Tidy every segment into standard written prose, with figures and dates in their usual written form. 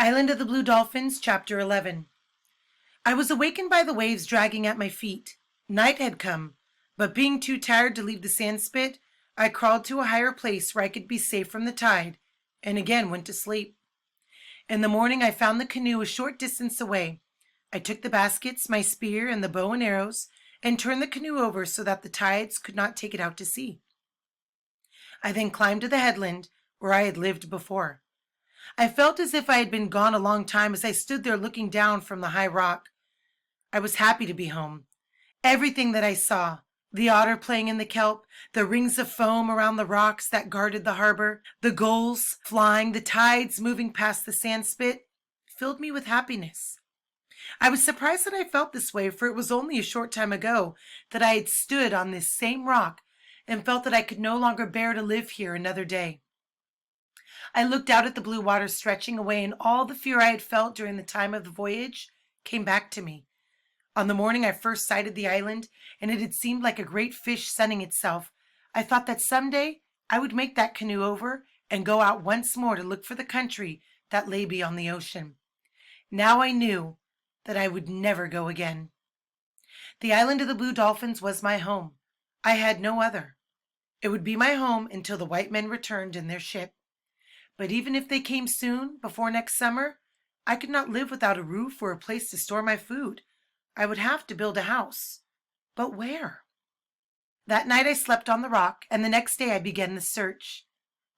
Island of the Blue Dolphins, Chapter 11. I was awakened by the waves dragging at my feet. Night had come, but being too tired to leave the sand spit, I crawled to a higher place where I could be safe from the tide, and again went to sleep. In the morning I found the canoe a short distance away. I took the baskets, my spear, and the bow and arrows, and turned the canoe over so that the tides could not take it out to sea. I then climbed to the headland where I had lived before. I felt as if I had been gone a long time as I stood there looking down from the high rock. I was happy to be home. Everything that I saw, the otter playing in the kelp, the rings of foam around the rocks that guarded the harbor, the gulls flying, the tides moving past the sand spit, filled me with happiness. I was surprised that I felt this way, for it was only a short time ago that I had stood on this same rock and felt that I could no longer bear to live here another day. I looked out at the blue water stretching away, and all the fear I had felt during the time of the voyage came back to me. On the morning I first sighted the island, and it had seemed like a great fish sunning itself, I thought that someday I would make that canoe over and go out once more to look for the country that lay beyond the ocean. Now I knew that I would never go again. The island of the Blue Dolphins was my home. I had no other. It would be my home until the white men returned in their ship. But even if they came soon, before next summer, I could not live without a roof or a place to store my food. I would have to build a house. But where? That night I slept on the rock, and the next day I began the search.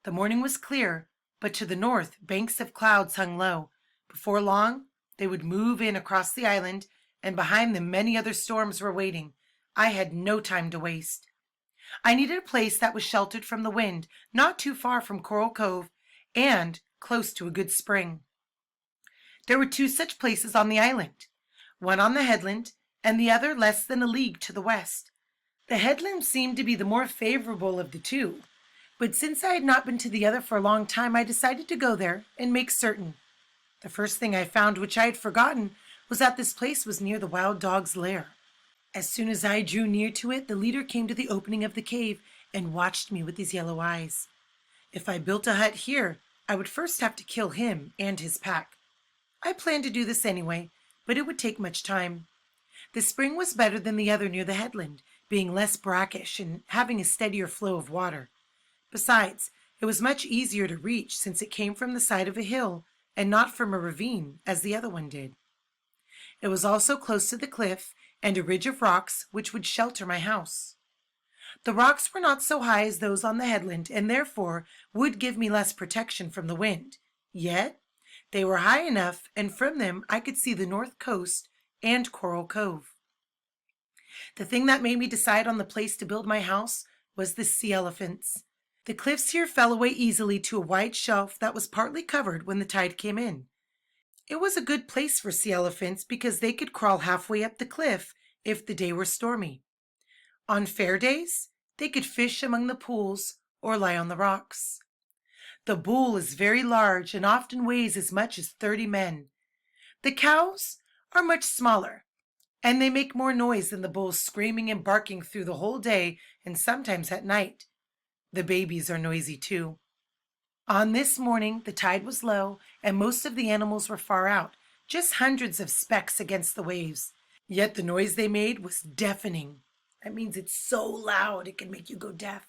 The morning was clear, but to the north banks of clouds hung low. Before long, they would move in across the island, and behind them many other storms were waiting. I had no time to waste. I needed a place that was sheltered from the wind, not too far from Coral Cove, and close to a good spring. There were two such places on the island, one on the headland and the other less than a league to the west. The headland seemed to be the more favorable of the two, but since I had not been to the other for a long time, I decided to go there and make certain. The first thing I found, which I had forgotten, was that this place was near the wild dog's lair. As soon as I drew near to it, the leader came to the opening of the cave and watched me with his yellow eyes. If I built a hut here, I would first have to kill him and his pack. I planned to do this anyway, but it would take much time. The spring was better than the other near the headland, being less brackish and having a steadier flow of water. Besides, it was much easier to reach since it came from the side of a hill and not from a ravine as the other one did. It was also close to the cliff and a ridge of rocks which would shelter my house. The rocks were not so high as those on the headland, and therefore would give me less protection from the wind. Yet they were high enough, and from them I could see the north coast and Coral Cove. The thing that made me decide on the place to build my house was the sea elephants. The cliffs here fell away easily to a wide shelf that was partly covered when the tide came in. It was a good place for sea elephants because they could crawl halfway up the cliff if the day were stormy. On fair days, they could fish among the pools or lie on the rocks. The bull is very large and often weighs as much as 30 men. The cows are much smaller, and they make more noise than the bulls, screaming and barking through the whole day and sometimes at night. The babies are noisy too. On this morning, the tide was low, and most of the animals were far out, just hundreds of specks against the waves. Yet the noise they made was deafening. That means it's so loud it can make you go deaf.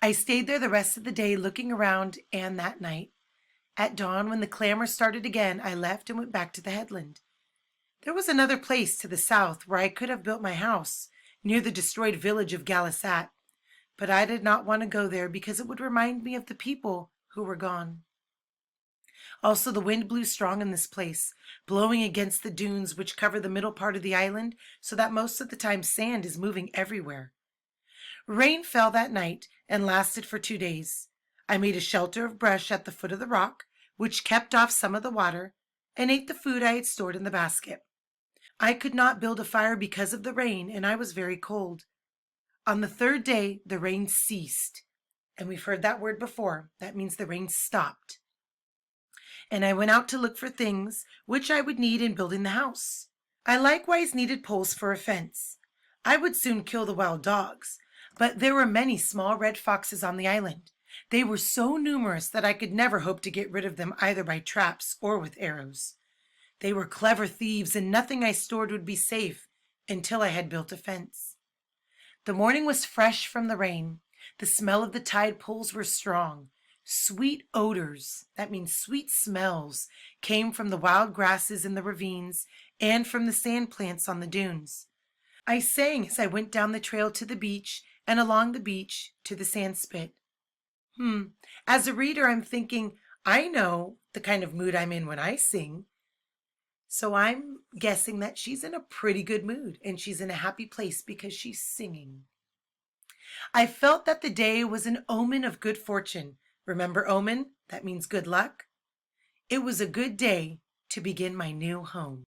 I stayed there the rest of the day looking around and that night. At dawn, when the clamor started again, I left and went back to the headland. There was another place to the south where I could have built my house, near the destroyed village of Galisat, but I did not want to go there because it would remind me of the people who were gone. Also, the wind blew strong in this place, blowing against the dunes which cover the middle part of the island, so that most of the time sand is moving everywhere. Rain fell that night and lasted for 2 days. I made a shelter of brush at the foot of the rock, which kept off some of the water, and ate the food I had stored in the basket. I could not build a fire because of the rain, and I was very cold. On the third day, the rain ceased, and we've heard that word before. That means the rain stopped. And I went out to look for things which I would need in building the house. I likewise needed poles for a fence. I would soon kill the wild dogs, but there were many small red foxes on the island. They were so numerous that I could never hope to get rid of them either by traps or with arrows. They were clever thieves, and nothing I stored would be safe until I had built a fence. The morning was fresh from the rain. The smell of the tide pools were strong. Sweet odors, that means sweet smells, came from the wild grasses in the ravines and from the sand plants on the dunes. I sang as I went down the trail to the beach and along the beach to the sand spit. As a reader, I'm thinking, I know the kind of mood I'm in when I sing. So I'm guessing that she's in a pretty good mood and she's in a happy place because she's singing. I felt that the day was an omen of good fortune. Remember omen? That means good luck. It was a good day to begin my new home.